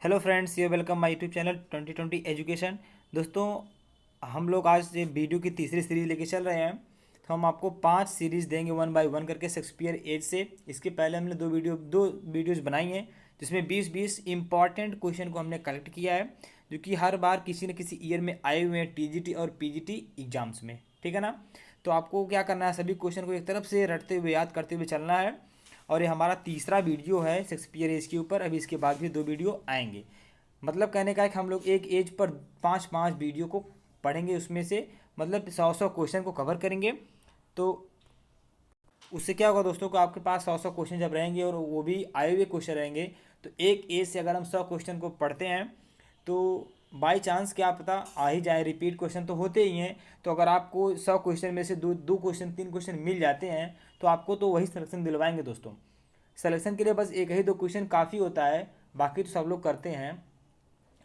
Hello friends, ये welcome my YouTube channel 2020 education. दोस्तों, हम लोग आज ये वीडियो की तीसरी सीरीज लेके चल रहे हैं। तो हम आपको 5 सीरीज देंगे वन बाय वन करके शेक्सपियर एज से। इसके पहले हमने दो वीडियोज़ बनाई हैं जिसमें 20-20 इंपॉर्टेंट क्वेश्चन को हमने कलेक्ट किया है, जो कि हर बार किसी न किसी ईयर में आए हुए हैं टीजीटी और पीजीटी एग्जाम्स में। ठीक है ना। तो आपको क्या करना है, सभी क्वेश्चन को एक तरफ से रटते हुए याद करते हुए चलना है। और ये हमारा तीसरा वीडियो है शेक्सपियर एज के ऊपर। अभी इसके बाद भी 2 वीडियो आएंगे। मतलब कहने का है कि हम लोग एक एज पर 5-5 वीडियो को पढ़ेंगे, उसमें से मतलब 100-100 क्वेश्चन को कवर करेंगे। तो उससे क्या होगा दोस्तों, को आपके पास 100-100 क्वेश्चन जब रहेंगे और वो भी आए हुए क्वेश्चन रहेंगे, तो एक एज से अगर हम 100 क्वेश्चन को पढ़ते हैं तो बाई चांस क्या पता आ ही जाए। रिपीट क्वेश्चन तो होते ही हैं। तो अगर आपको 100 क्वेश्चन में से दो दो क्वेश्चन 3 क्वेश्चन मिल जाते हैं तो आपको तो वही सिलेक्शन दिलवाएंगे दोस्तों। सिलेक्शन के लिए बस एक ही दो क्वेश्चन काफ़ी होता है, बाकी तो सब लोग करते हैं।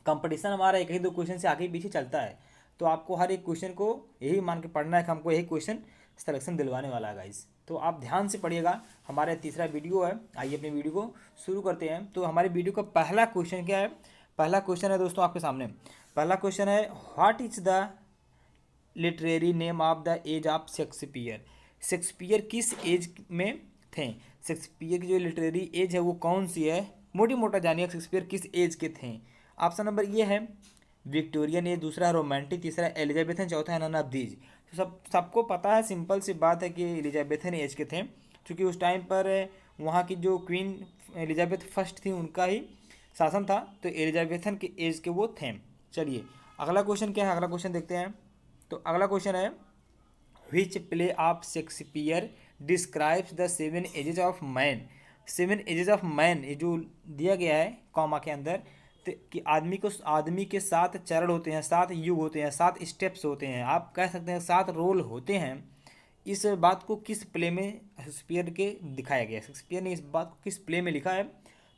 कंपटीशन हमारा एक ही दो क्वेश्चन से आगे पीछे चलता है। तो आपको हर एक क्वेश्चन को यही मान के पढ़ना है कि हमको यही क्वेश्चन सिलेक्शन दिलवाने वाला है गाइस। तो आप ध्यान से पढ़िएगा। हमारा तीसरा वीडियो है। आइए अपने वीडियो को शुरू करते हैं। तो हमारे वीडियो का पहला क्वेश्चन क्या है? पहला क्वेश्चन है दोस्तों आपके सामने। पहला क्वेश्चन है, what is the literary name of the age of Shakespeare? Shakespeare किस एज में थे? शेक्सपियर की जो लिटरेरी एज है वो कौन सी है? मोटी मोटा जानिए शेक्सपियर किस एज के थे। ऑप्शन नंबर ये है विक्टोरियन एज, दूसरा है रोमांटिक, तीसरा एलिजाबेथन, चौथा है नन ऑफ दीज। तो सबको पता है, सिंपल सी बात है कि एलिजाबेथन एज के थे, क्योंकि उस टाइम पर वहाँ की जो क्वीन एलिजाबेथ फर्स्ट थी उनका ही शासन था। तो एलिजाबेथन के एज के वो थे। चलिए अगला क्वेश्चन क्या है, अगला क्वेश्चन देखते हैं। तो अगला क्वेश्चन है, which play of Shakespeare describes the 7 ages of man? 7 ages of man ये जो दिया गया है कॉमा के अंदर, तो कि आदमी के 7 चरण होते हैं, 7 युग होते हैं, 7 स्टेप्स होते हैं, आप कह सकते हैं 7 रोल होते हैं। इस बात को किस प्ले में शेक्सपियर के दिखाया गया? शेक्सपियर ने इस बात को किस प्ले में लिखा है?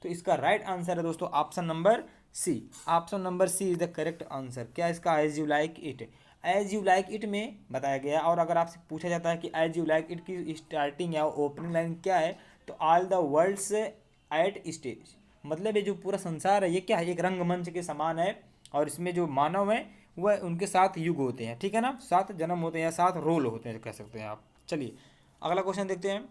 तो इसका राइट आंसर है दोस्तों option number C. Option number C is the correct answer. क्या इसका? As you like it. As you like it में बताया गया। और अगर आपसे पूछा जाता है कि एज यू लाइक इट की स्टार्टिंग या ओपनिंग लाइन क्या है, तो all the world's at stage, मतलब ये जो पूरा संसार है ये क्या है? एक रंगमंच के समान है। और इसमें जो मानव है वह उनके 7 युग होते हैं। ठीक है ना, 7 जन्म होते हैं, 7 रोल होते हैं कह सकते हैं आप। चलिए अगला क्वेश्चन देखते हैं।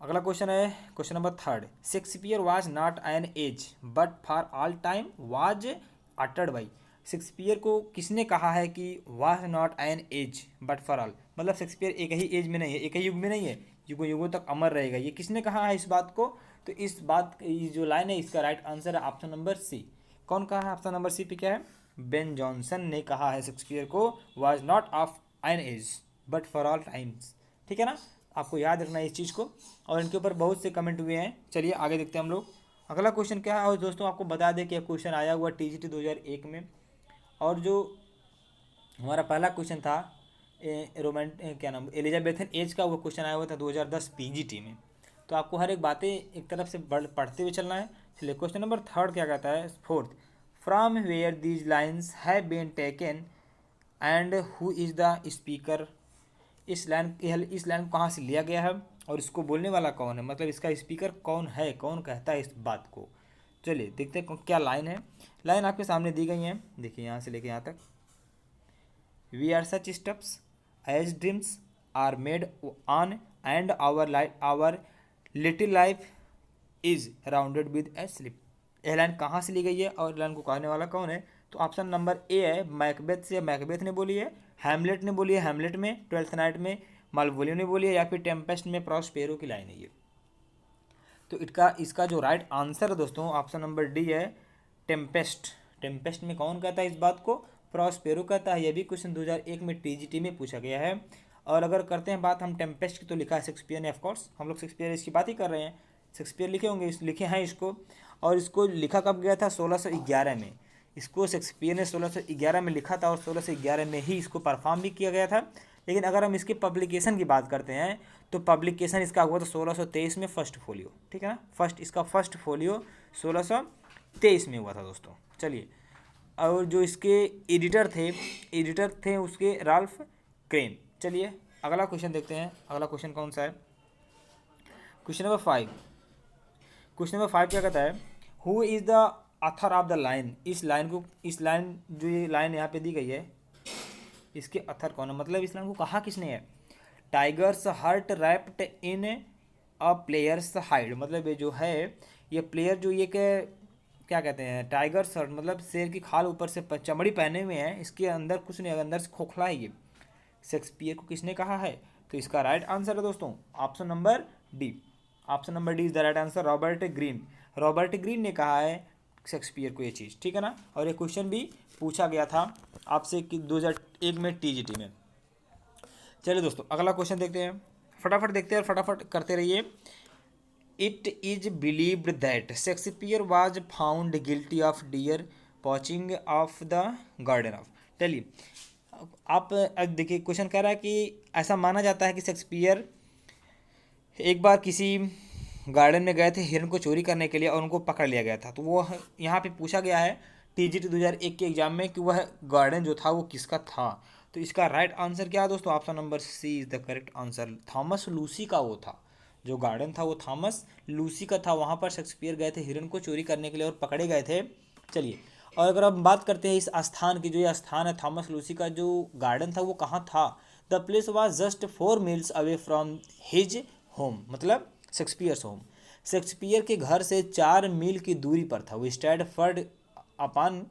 अगला क्वेश्चन है question number third. Shakespeare was not an age but for all time was uttered by. Shakespeare को किसने कहा है कि was not an age but for all? मतलब शेक्सपियर एक ही एज में नहीं है, एक ही युग में नहीं है, युगों युगों तक अमर रहेगा। ये किसने कहा है इस बात को? तो इस बात ये जो लाइन है इसका राइट आंसर है ऑप्शन नंबर सी। कौन कहा है ऑप्शन नंबर सी पे? क्या है? बेन जॉनसन ने कहा है शेक्सपियर को was not of an age but for all times. ठीक है ना, आपको याद रखना है इस चीज़ को। और इनके ऊपर बहुत से कमेंट हुए हैं। चलिए आगे देखते हैं हम लोग। अगला क्वेश्चन क्या है? और दोस्तों आपको बता दें कि क्वेश्चन आया हुआ टीजीटी 2001 में। और जो हमारा पहला क्वेश्चन था क्या नाम, एलिजाबेथन एज का, वो क्वेश्चन आया हुआ था 2010 पीजीटी में। तो आपको हर एक बातें एक तरफ से पढ़ते हुए चलना है। चलिए क्वेश्चन नंबर थर्ड क्या कहता है? Fourth, from where these lines have been taken and who is the speaker? इस लाइन को कहाँ से लिया गया है और इसको बोलने वाला कौन है? मतलब इसका स्पीकर कौन है, कौन कहता है इस बात को? चलिए देखते हैं क्या लाइन है। लाइन आपके सामने दी गई है, देखिए यहाँ से लेके यहाँ तक। We are such steps as dreams are made on and our little life is rounded with a slip. यह लाइन कहाँ से ली गई है और लाइन को कहने वाला कौन है? तो ऑप्शन नंबर ए है मैकबेथ से, मैकबेथ ने बोली है, हैमलेट ने बोली है, हैमलेट में ट्वेल्थ नाइट में मालवोलियो ने बोली है, या फिर टेम्पेस्ट में प्रॉस्पेरो की लाइन है ये। तो इसका जो राइट आंसर है दोस्तों ऑप्शन नंबर डी है, टेम्पेस्ट। टेम्पेस्ट में कौन कहता है इस बात को? प्रॉस्पेरो कहता है। यह भी क्वेश्चन 2001 में टीजीटी में पूछा गया है। और अगर करते हैं बात हम टेम्पेस्ट की, तो लिखा है शेक्सपियर ने। ऑफकोर्स हम लोग शेक्सपियर इसकी बात ही कर रहे हैं, शेक्सपियर लिखे होंगे, लिखे हैं इसको। और इसको लिखा कब गया था? 1611 में। इसको शेक्सपियर ने 1611 में लिखा था और 1611 में ही इसको परफॉर्म भी किया गया था। लेकिन अगर हम इसके पब्लिकेशन की बात करते हैं तो पब्लिकेशन इसका हुआ था 1623 में, फर्स्ट फोलियो। ठीक है ना, इसका फर्स्ट फोलियो 1623 में हुआ था दोस्तों। चलिए, और जो इसके एडिटर थे उसके राल्फ क्रेन। चलिए अगला क्वेश्चन देखते हैं। अगला क्वेश्चन कौन सा है? Question number 5। क्वेश्चन नंबर 5 क्या कहता है? Who is the author of the line, इस लाइन जो ये लाइन यहाँ पे दी गई है इसके ऑथर कौन है, मतलब इस लाइन को कहा किसने है। Tigers hurt wrapped in a player's hide, मतलब ये जो है ये प्लेयर जो ये के क्या कहते हैं, टाइगर शर्ट मतलब शेर की खाल ऊपर से चमड़ी पहने हुए हैं, इसके अंदर कुछ नहीं, अंदर से खोखला है ये। शेक्सपियर को किसने कहा है, तो इसका राइट आंसर है दोस्तों option number D. Option number D is the right answer. Robert Greene ने कहा है शेक्सपियर को ये चीज़, ठीक है ना। और ये क्वेश्चन भी पूछा गया था आपसे कि 2001 में टीजीटी में। चलिए दोस्तों अगला क्वेश्चन देखते हैं, फटाफट देखते हैं और फटाफट करते रहिए। It is believed that Shakespeare was found guilty of dear poaching of the garden of, चलिए आप अब देखिए क्वेश्चन कह रहा है कि ऐसा माना जाता है कि शेक्सपियर एक बार किसी गार्डन में गए थे हिरन को चोरी करने के लिए और उनको पकड़ लिया गया था। तो वो यहाँ पे पूछा गया है टीजीटी 2001 के एग्जाम में कि वह गार्डन जो था वो किसका था। तो इसका राइट आंसर क्या है दोस्तों, option number C is the correct answer. Thomas Lucy का वो था, जो गार्डन था वो थॉमस लूसी का था। वहाँ पर शेक्सपियर गए थे हिरन को चोरी करने के लिए और पकड़े गए थे। चलिए और अगर हम बात करते हैं इस स्थान की, जो ये स्थान है थॉमस लूसी का जो गार्डन था वो कहाँ था। The place was just 4 meals away from his home, मतलब शेक्सपियर्स होम। शेक्सपियर के घर से 4 मील की दूरी पर था। वो स्टैटफर्ड अपॉन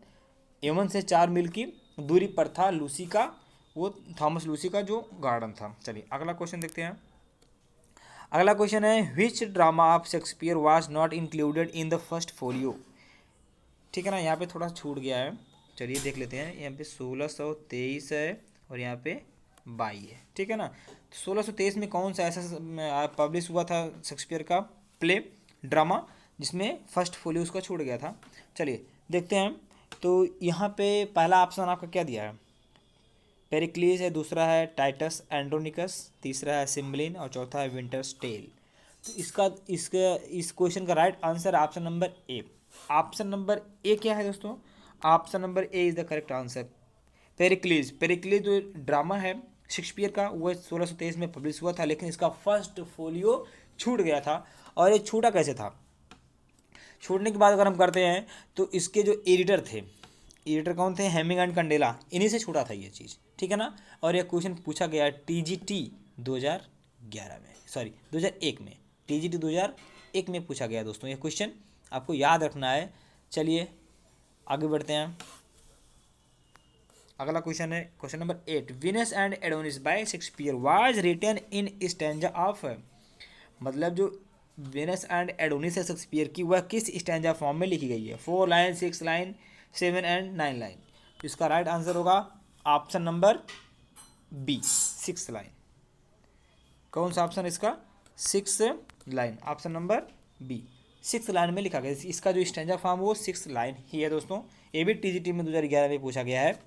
एवन से 4 मील की दूरी पर था लूसी का, वो थॉमस लूसी का जो गार्डन था। चलिए अगला क्वेश्चन देखते हैं। अगला क्वेश्चन है which drama of Shakespeare was not included in the first folio, ठीक है ना। यहाँ पे थोड़ा छूट गया है, चलिए देख लेते हैं। यहाँ पे 1623 है और यहाँ पे 22 है, ठीक है ना। 1623 में कौन सा ऐसा पब्लिश हुआ था शेक्सपियर का प्ले ड्रामा जिसमें फर्स्ट फोलियो उसका छूट गया था। चलिए देखते हैं। तो यहाँ पे पहला ऑप्शन आपका क्या दिया है, पेरिक्लीस है, दूसरा है टाइटस एंड्रोनिकस, तीसरा है सिम्बलिन और चौथा है विंटर्स टेल। तो इस क्वेश्चन का right answer option number A. Option number A क्या है दोस्तों, option number A is the correct answer. Pericles जो ड्रामा है शेक्सपियर का वो 1623 में पब्लिश हुआ था, लेकिन इसका फर्स्ट फोलियो छूट गया था। और ये छूटा कैसे था, छूटने की बात अगर हम करते हैं तो इसके जो एडिटर थे, एडिटर कौन थे, हेमिंग एंड कंडेला, इन्हीं से छूटा था ये चीज़, ठीक है ना। और ये क्वेश्चन पूछा गया टीजीटी 2011 में, सॉरी 2001 में, टीजीटी 2001 में पूछा गया दोस्तों ये क्वेश्चन, आपको याद रखना है। चलिए आगे बढ़ते हैं। अगला क्वेश्चन है question number 8। Venus and Adonis by Shakespeare was written in stanza of, मतलब जो वीनस एंड एडोनिस है शेक्सपियर की वह किस स्टैंजा फॉर्म में लिखी गई है, 4 लाइन, 6 लाइन, 7 एंड 9 लाइन। तो इसका राइट आंसर होगा ऑप्शन नंबर बी, 6 लाइन। कौन सा ऑप्शन इसका, 6 line, option number B, 6 line में लिखा गया। इसका जो स्टैंजा फॉर्म वो 6 लाइन ही है दोस्तों। ये भी टीजीटी में 2011 में पूछा गया है।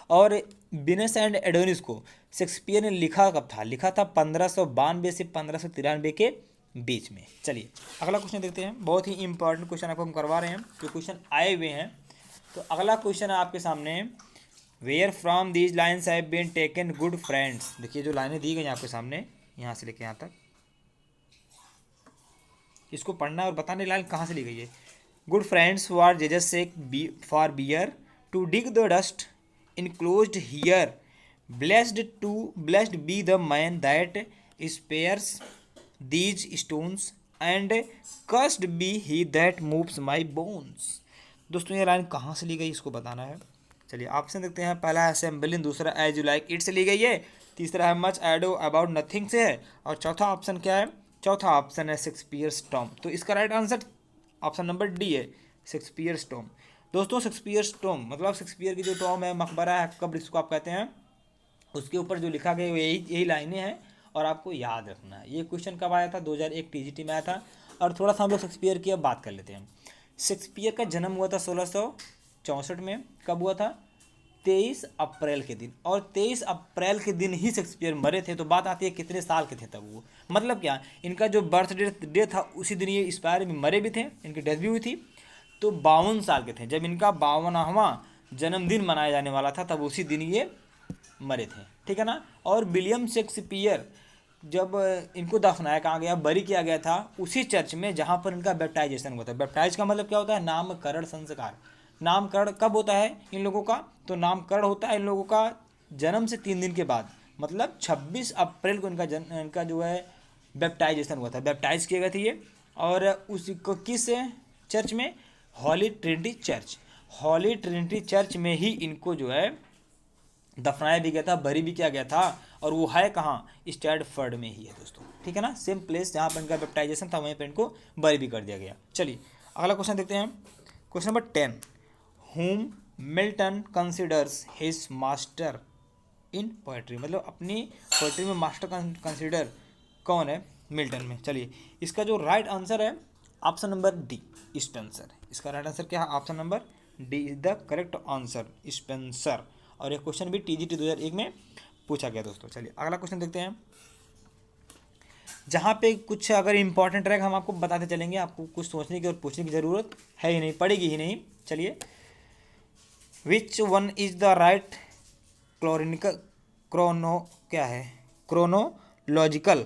और वीनस एंड एडोनिस को शेक्सपियर ने लिखा कब था, लिखा था 1592 से 1593 के बीच में। चलिए अगला क्वेश्चन देखते हैं। बहुत ही इंपॉर्टेंट क्वेश्चन आपको हम करवा रहे हैं, जो क्वेश्चन आए हुए हैं। तो अगला क्वेश्चन है आपके सामने, where from these lines have been taken good friends. देखिए जो लाइनें दी गई हैं आपके सामने, यहाँ से लेके यहाँ तक, इसको पढ़ना और बताने लाइन कहाँ से ली गई है। Good friends for Jesus sake forbear to dig the dust enclosed here, blessed be the man that spares these stones and cursed be he that moves my bones. दोस्तों ये लाइन कहाँ से ली गई इसको बताना है। चलिए ऑप्शन देखते हैं। पहला है असेंबलिंग, दूसरा एज यू लाइक इट से ली गई है, तीसरा है मच एडो अबाउट नथिंग से है, और चौथा ऑप्शन क्या है, चौथा ऑप्शन है शेक्सपियर्स टॉम। तो इसका right answer option number D है, शेक्सपियर्स टॉम। दोस्तों शेक्सपियर्स टॉम मतलब शेक्सपियर की जो टॉम है, मकबरा है, कब्र इसको आप कहते हैं, उसके ऊपर जो लिखा गया यही लाइनें हैं और आपको याद रखना है। ये क्वेश्चन कब आया था, 2001 टीजीटी में आया था। और थोड़ा सा हम लोग शेक्सपियर की अब बात कर लेते हैं। शेक्सपियर का जन्म हुआ था 1664 में। कब हुआ था, 23 अप्रैल के दिन। और 23 अप्रैल के दिन ही शेक्सपियर मरे थे। तो बात आती है कितने साल के थे तब वो, मतलब क्या, इनका जो बर्थ डे था उसी दिन ये एक्सपायर में मरे भी थे, इनकी डेथ भी हुई थी। तो 52 साल के थे जब इनका 52वां जन्मदिन मनाया जाने वाला था, तब उसी दिन ये मरे थे, ठीक है ना। और विलियम शेक्सपियर जब इनको दफनाया कहाँ गया, बरी किया गया था उसी चर्च में जहाँ पर इनका बैप्टाइजेशन हुआ था। बैप्टाइज का मतलब क्या होता है, नामकरण संस्कार। नामकरण कब होता है इन लोगों का, तो नामकरण होता है इन लोगों का जन्म से 3 दिन के बाद, मतलब 26 अप्रैल को इनका जो है बैप्टाइजेशन हुआ था, बैप्टाइज किए गए थे ये। और उसी को किस चर्च में, हॉली ट्रिनिटी चर्च, हॉली ट्रिनिटी चर्च में ही इनको जो है दफनाया भी गया था, बरी भी किया गया था। और वो है कहाँ, स्टैडफर्ड में ही है दोस्तों, ठीक है ना, सेम प्लेस जहाँ पर इनका बैप्टाइजेशन था वहीं पर इनको बरी भी कर दिया गया। चलिए अगला क्वेश्चन देखते हैं, question number 10, whom Milton considers his master in poetry, मतलब अपनी पोएट्री में मास्टर कंसिडर कौन है मिल्टन में। चलिए इसका जो राइट आंसर है ऑप्शन नंबर डी, स्पेंसर। इसका राइट आंसर क्या है, option number D is the correct answer, Spencer. और ये क्वेश्चन भी टीजीटी 2001 में पूछा गया दोस्तों। चलिए अगला क्वेश्चन देखते हैं, जहाँ पे कुछ अगर इंपॉर्टेंट रहेगा हम आपको बताते चलेंगे, आपको कुछ सोचने की और पूछने की ज़रूरत है ही नहीं, पड़ेगी ही नहीं। चलिए, which one is the right क्लोरिनिकल क्रोनो क्या है, chronological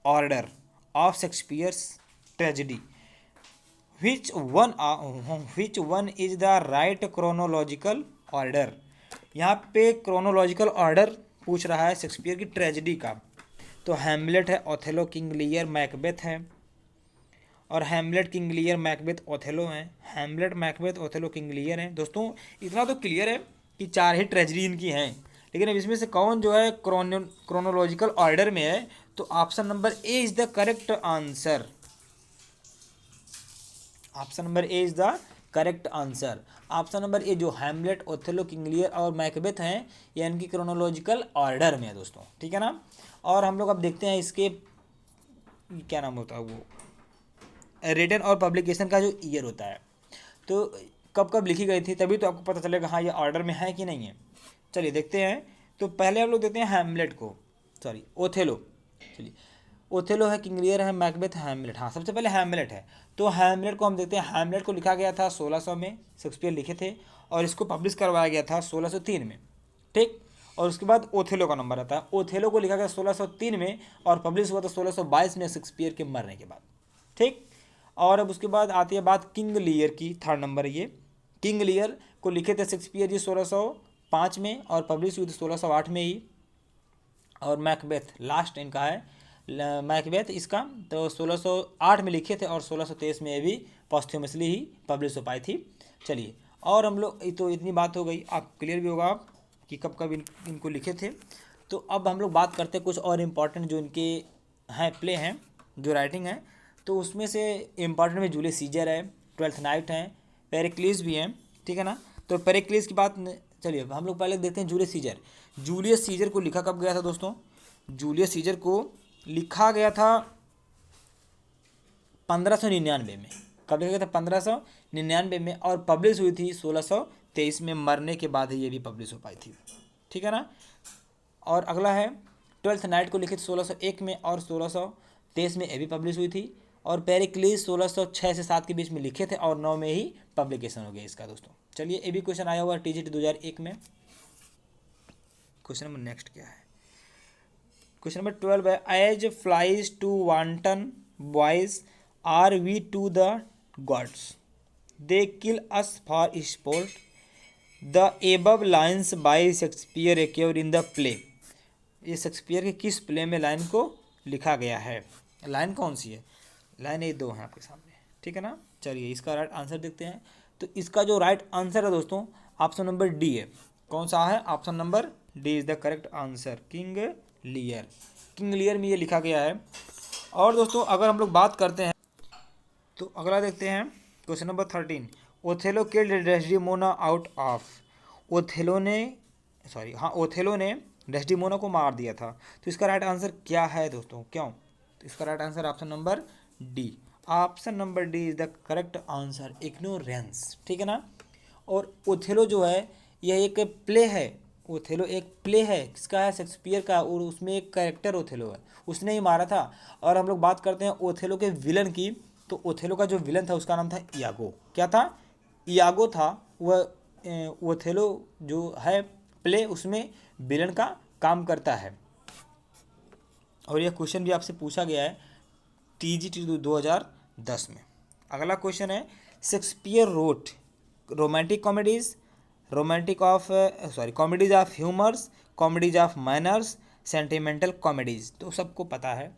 order of Shakespeare's tragedy, which one is the right chronological order. यहाँ पे क्रोनोलॉजिकल ऑर्डर पूछ रहा है शेक्सपियर की ट्रेजेडी का। तो हैमलेट है, ओथेलो, किंग लियर, मैकबेथ है। और Hamlet, King Lear, Macbeth, Othello हैं। Hamlet, Macbeth, Othello, King Lear हैं दोस्तों। इतना तो क्लियर है कि 4 ही ट्रेजेडी इनकी हैं, लेकिन अब इसमें से कौन जो है क्रोनोलॉजिकल ऑर्डर में है, तो option number A is the correct answer. Option number A is the correct answer. Option number ए जो हैमलेट, ओथेलो, किंग लियर और मैकबेथ हैं, ये इनकी क्रोनोलॉजिकल ऑर्डर में है दोस्तों, ठीक है ना। और हम लोग अब देखते हैं इसके क्या नाम होता है, वो रिटन और पब्लिकेशन का जो ईयर होता है, तो कब कब लिखी गई थी, तभी तो आपको पता चलेगा हाँ ये ऑर्डर में है कि नहीं है। चलिए देखते हैं, तो पहले हम लोग देखते हैं हैमलेट को, सॉरी ओथेलो। चलिए ओथेलो है, किंग लियर है, मैकबेथ, हैमलेट। हाँ सबसे पहले हैमलेट है, तो हैमलेट को हम देखते हैं। हैमलेट को लिखा गया था 1600 में, शेक्सपियर लिखे थे, और इसको पब्लिश करवाया गया था 1603 में, ठीक। और उसके बाद ओथेलो का नंबर आता है। ओथेलो को लिखा गया 1603 में और पब्लिश हुआ था 1622 में शेक्सपियर के मरने के बाद, ठीक। और अब उसके बाद आती है बात किंग लियर की, थर्ड नंबर ये। किंग लियर को लिखे थे शेक्सपियर जी 1605 में और पब्लिश हुई थी 1608 में ही। और मैकबेथ लास्ट इनका है, मैकबेथ इसका तो 1608 में लिखे थे और 1623 में भी पॉस्थ्यूमसली ही पब्लिश हो पाई थी। चलिए, और हम लोग तो इतनी बात हो गई, आप क्लियर भी होगा आप कि कब कब इनको लिखे थे। तो अब हम लोग बात करते हैं कुछ और इम्पॉर्टेंट जो इनके हैं, प्ले हैं, जो राइटिंग है। तो उसमें से इम्पॉर्टेंट में जूलियस सीजर है, ट्वेल्थ नाइट है, पेरिक्लिस भी है, ठीक है ना। तो पेरिक्लिस की बात चलिए हम लोग पहले देखते हैं जूलियस सीजर। जूलियस सीजर को लिखा कब गया था दोस्तों, जूलियस सीजर को लिखा गया था 1599 में। कब लिखा गया था, 1599 में, और पब्लिश हुई थी 1623 में, मरने के बाद ही ये भी पब्लिश हो पाई थी, ठीक है ना। और अगला है ट्वेल्थ नाइट को लिखी थी 1601 में और 1623 में ये भी पब्लिश हुई थी। और पेरिक्लिस 1606 से 7 के बीच में लिखे थे और 9 में ही पब्लिकेशन हो गया इसका दोस्तों। चलिए ये भी क्वेश्चन आया हुआ टीजीटी 2001 में। क्वेश्चन नंबर नेक्स्ट क्या है, क्वेश्चन नंबर 12 है, as flies to wanton boys are we to the gods, they kill us for sport, the above lines by Shakespeare occur in the play. ये Shakespeare के किस play में line को लिखा गया है, लाइन कौन सी है, लाइन ये दो हैं आपके सामने, ठीक है ना। चलिए इसका राइट आंसर देखते हैं। तो इसका जो राइट आंसर है दोस्तों ऑप्शन नंबर डी है। कौन सा है, option number D is the correct answer, King Lear. King Lear में ये लिखा गया है। और दोस्तों अगर हम लोग बात करते हैं तो अगला देखते हैं question number 13, Othello killed Desdemona out of. Othello ने डेस्डेमोना को मार दिया था। तो इसका राइट आंसर क्या है दोस्तों, क्यों, तो इसका right answer option number D, option number D is the correct answer, ignorance, ठीक है ना। और ओथेलो जो है यह एक प्ले है, ओथेलो एक प्ले है, किसका है, शेक्सपियर का, और उसमें एक कैरेक्टर ओथेलो है, उसने ही मारा था। और हम लोग बात करते हैं ओथेलो के विलन की, तो ओथेलो का जो विलन था उसका नाम था इयागो। क्या था, इयागो था। वह ओथेलो जो है प्ले उसमें विलन का काम करता है। और यह क्वेश्चन भी आपसे पूछा गया है TGT 2010 में। अगला क्वेश्चन है Shakespeare wrote romantic comedies, comedies of humours, comedies of manners, sentimental comedies. तो सबको पता है,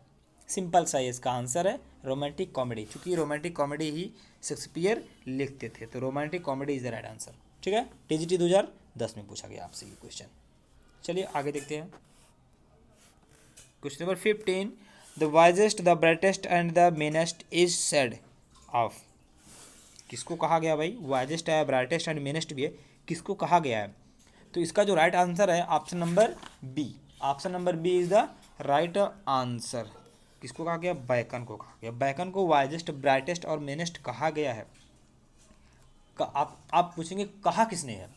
सिंपल सा ही इसका आंसर है रोमांटिक कॉमेडी, क्योंकि रोमांटिक कॉमेडी ही शेक्सपियर लिखते थे, तो romantic comedy is the right answer. ठीक है, TGT 2010 में पूछा गया आपसे ये क्वेश्चन। चलिए आगे देखते हैं question number 15। The wisest, the brightest and the meanest is said of. किसको कहा गया भाई? वाइजेस्ट है, ब्राइटेस्ट एंड मेनेस्ट भी है, किसको कहा गया है? तो इसका जो राइट आंसर है option number B. Option number B is the right answer. किसको कहा गया? बैकन को कहा गया। बैकन को वाइजेस्ट, ब्राइटेस्ट और मेनेस्ट कहा गया है। आप पूछेंगे कहा किसने है?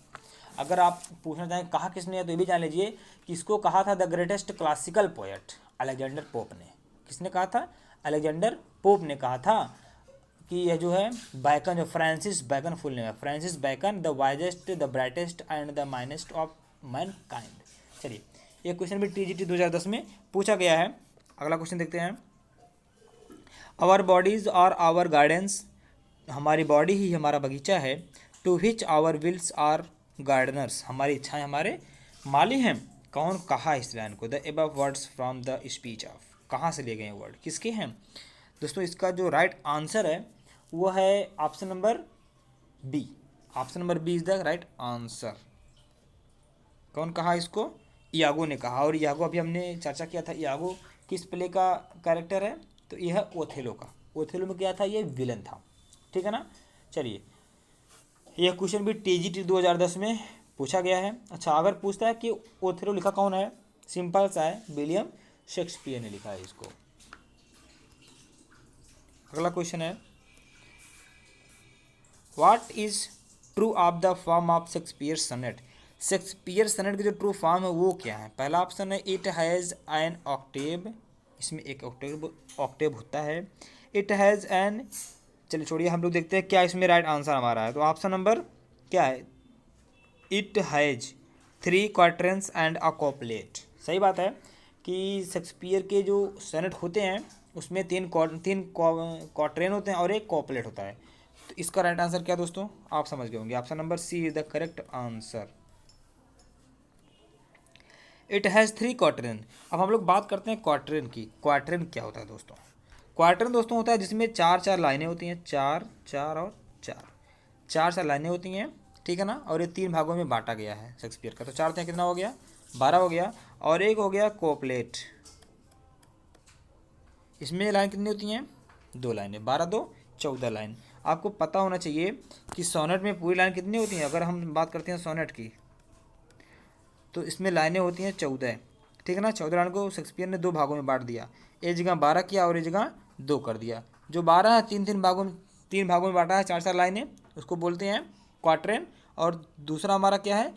अगर आप पूछना चाहें कहा किसने है तो ये भी जान लीजिए कि इसको कहा था the greatest classical poet Alexander pope ने। किसने कहा था? अलेक्जेंडर पोप ने कहा था कि यह जो है बैकन, जो फ्रांसिस बैकन फुल नेम है, Francis Bacon, the wisest, the brightest and the meanest of mankind. चलिए ये क्वेश्चन भी TGT 2010 में पूछा गया है। अगला क्वेश्चन देखते हैं। Our bodies are our gardens, हमारी बॉडी ही हमारा बगीचा है। To which our wills are gardeners, हमारी इच्छाएं हमारे माली हैं। कौन कहा इस लाइन को? The above words from the speech of, कहाँ से लिए गए वर्ड, किसके हैं? दोस्तों इसका जो राइट आंसर है वो है option number B. Option number B is the right answer. कौन कहा इसको? इयागो ने कहा। और इयागो अभी हमने चर्चा किया था, इयागो किस प्ले का कैरेक्टर है? तो यह है ओथेलो का। ओथेलो में क्या था? ये विलन था। ठीक है ना। चलिए यह क्वेश्चन भी TGT 2010 में पूछा गया है। अच्छा, अगर पूछता है कि ओथेलो लिखा कौन है, सिंपल सा है, विलियम शेक्सपियर ने लिखा है इसको। अगला क्वेश्चन है what is true of the form of Shakespeare sonnet. Shakespeare sonnet की जो ट्रू फॉर्म है वो क्या है? पहला ऑप्शन है इट हैज़ एन ऑक्टेव, इसमें एक ऑक्टेव होता है। इट हैज़ एन, चलिए छोड़िए, हम लोग देखते हैं क्या इसमें राइट आंसर हमारा है। तो ऑप्शन नंबर क्या है? It has 3 quatrains and a couplet. सही बात है कि शेक्सपियर के जो सनेट होते हैं उसमें 3 क्वार्टरन होते हैं और एक कॉपलेट होता है। तो इसका राइट आंसर क्या दोस्तों? आप समझ गए होंगे, option number C is the correct answer. It has 3 quatrain. अब हम लोग बात करते हैं क्वार्टरन की। क्वार्टरन क्या होता है दोस्तों? क्वार्टरन दोस्तों होता है जिसमें 4-4 लाइनें होती हैं, 4-4 और 4 लाइनें होती हैं। ठीक है ना। और ये 3 भागों में बांटा गया है शेक्सपियर का। तो 4 थे, कितना हो गया? 12 हो गया। और एक हो गया कोपलेट, इसमें लाइन कितनी होती हैं? 2 लाइनें। 12 2 14 लाइन। आपको पता होना चाहिए कि सोनेट में पूरी लाइन कितनी होती हैं। अगर हम बात करते हैं सोनेट की तो इसमें लाइनें होती हैं 14। ठीक है ना। 14 लाइन को शेक्सपियर ने 2 भागों में बांट दिया, एक जगह 12 किया और एक जगह 2 कर दिया। जो 12 है 3 भागों में बांटा है, 4-4 लाइनें, उसको बोलते हैं क्वार्टरन। और दूसरा हमारा क्या है?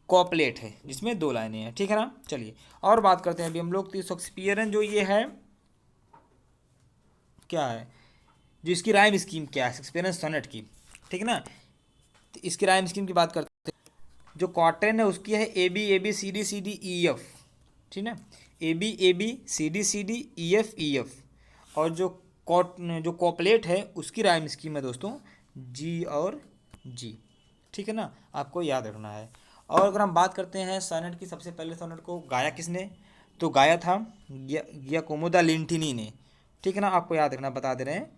कॉपलेट है, जिसमें 2 लाइनें हैं। ठीक है ना। चलिए और बात करते हैं अभी हम लोग। तो शेक्सपियरन जो ये है क्या है, जो इसकी राइम स्कीम क्या है शेक्सपियरन सोनेट की। ठीक है ना। तो इसकी राइम स्कीम की बात करते हैं। जो क्वार्टरन है उसकी है AB ABCD CD EF। ठीक है, ABABCDCDEFEF। और जो कॉपलेट है उसकी राइम स्कीम है दोस्तों G और G। ठीक है ना, आपको याद रखना है। और अगर हम बात करते हैं सोनेट की, सबसे पहले सोनेट को गाया किसने? तो गाया था गियाकोमो दा लिंटिनी ने। ठीक है ना, आपको याद रखना, बता दे रहे हैं,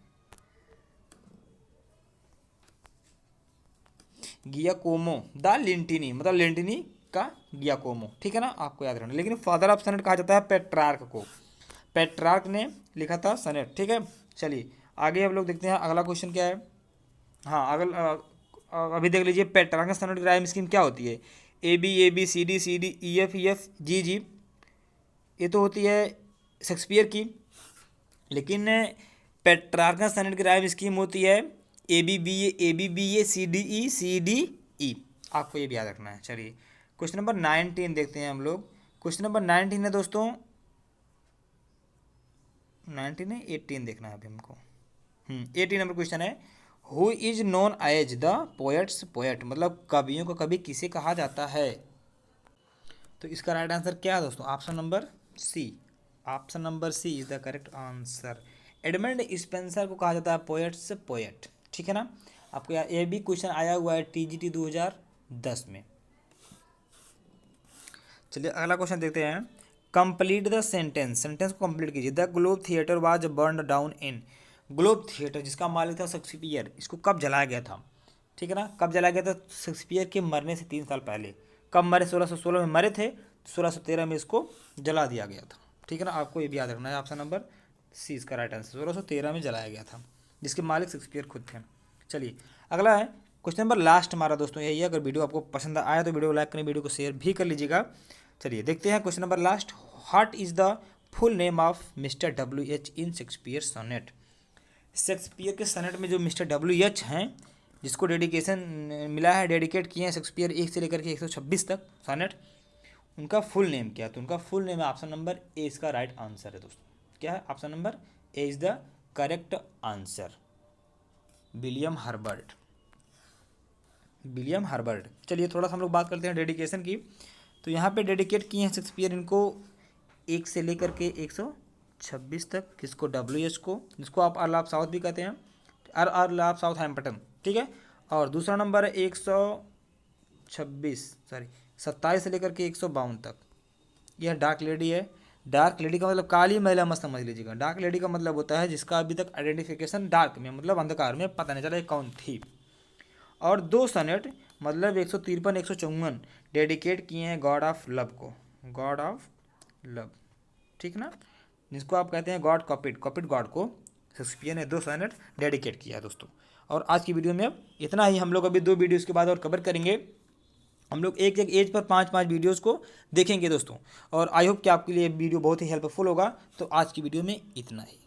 गियाकोमो दा लिंटिनी, मतलब लिंटिनी का गियाकोमो। ठीक है ना, आपको याद रखना। लेकिन फादर ऑफ सोनेट कहा जाता है पेट्रार्क को। पेट्रार्क ने लिखा था सोनेट। ठीक है। चलिए आगे हम लोग देखते हैं अगला क्वेश्चन क्या है। हाँ अभी देख लीजिए पेट्रार्क का सोनेट की राइम स्कीम क्या होती है? ABABCDCDEFEFGG। ये तो होती है शेक्सपियर की। लेकिन पेट्रार्क सोनेट की राइम स्कीम होती है ABBA CDE आपको ये भी याद रखना है। चलिए क्वेश्चन नंबर 19 देखते हैं हम लोग। क्वेश्चन नंबर 19 है दोस्तों, 19 है 18 देखना है अभी हमको। 18 नंबर क्वेश्चन है who is known as the poet's poet, मतलब कवियों को कवि किसे कहा जाता है? तो इसका राइट आंसर क्या है दोस्तों? Option number C, option number C is the correct answer. Edmund Spenser को कहा जाता है पोएट्स पोएट, ठीक है ना। आपको ये भी क्वेश्चन आया हुआ है टीजीटी 2010 में। चलिए अगला क्वेश्चन देखते हैं। कंप्लीट द सेंटेंस, सेंटेंस को कंप्लीट कीजिए। The globe theatre was born down in, globe theatre जिसका मालिक था शेक्सपियर, इसको कब जलाया गया था, ठीक है ना। कब जलाया गया था? शेक्सपियर के मरने से 3 साल पहले। कब मरे? 1616 में मरे थे, 1613 में इसको जला दिया गया था, ठीक है ना। आपको ये भी याद रखना है। ऑप्शन नंबर सी इसका राइट आंसर, 1613 में जलाया गया था, जिसके मालिक शेक्सपियर खुद थे। चलिए अगला है क्वेश्चन नंबर लास्ट हमारा दोस्तों यही है। अगर वीडियो आपको पसंद आया तो वीडियो को लाइक करें, वीडियो को शेयर भी कर लीजिएगा। चलिए देखते हैं question number last. What is the full name of mister WH in Shakespeare sonnet. Shakespeare के सोनेट में जो मिस्टर WH हैं, जिसको डेडिकेशन मिला है, डेडिकेट किए हैं शेक्सपियर 1 से लेकर के 126 तक सोनेट, उनका फुल नेम क्या है? तो उनका फुल नेम है ऑप्शन नंबर ए इसका राइट आंसर है दोस्तों। क्या है? Option number A is the correct answer, William Herbert, William Herbert. चलिए थोड़ा सा हम लोग बात करते हैं डेडिकेशन की। तो यहाँ पे डेडिकेट किए हैं शेक्सपियर इनको 1 से लेकर के 126 तक, किसको? WH को, जिसको आप अर्ल ऑफ साउथ भी कहते हैं, अर्ल ऑफ साउथ हैम्पटन, ठीक है। और दूसरा नंबर है 27 से लेकर के 152 तक, यह डार्क लेडी है। डार्क लेडी का मतलब काली महिला मत समझ लीजिएगा। डार्क लेडी का मतलब होता है जिसका अभी तक आइडेंटिफिकेशन डार्क में, मतलब अंधकार में पता नहीं चला ये कौन थी। और 2 सनेट मतलब 153 154 डेडिकेट किए हैं गॉड ऑफ लव को, गॉड ऑफ लव, ठीक ना, जिसको आप कहते हैं गॉड कॉपिड, कॉपिड गॉड को शेक्सपियर ने 2 सनेट डेडिकेट किया है दोस्तों। और आज की वीडियो में अब इतना ही। हम लोग अभी 2 वीडियोज़ के बाद और कवर करेंगे। हम लोग एक एक एज पर 5-5 वीडियोज़ को देखेंगे दोस्तों। और आई होप कि आपके लिए वीडियो बहुत ही हेल्पफुल होगा। तो आज की वीडियो में इतना ही।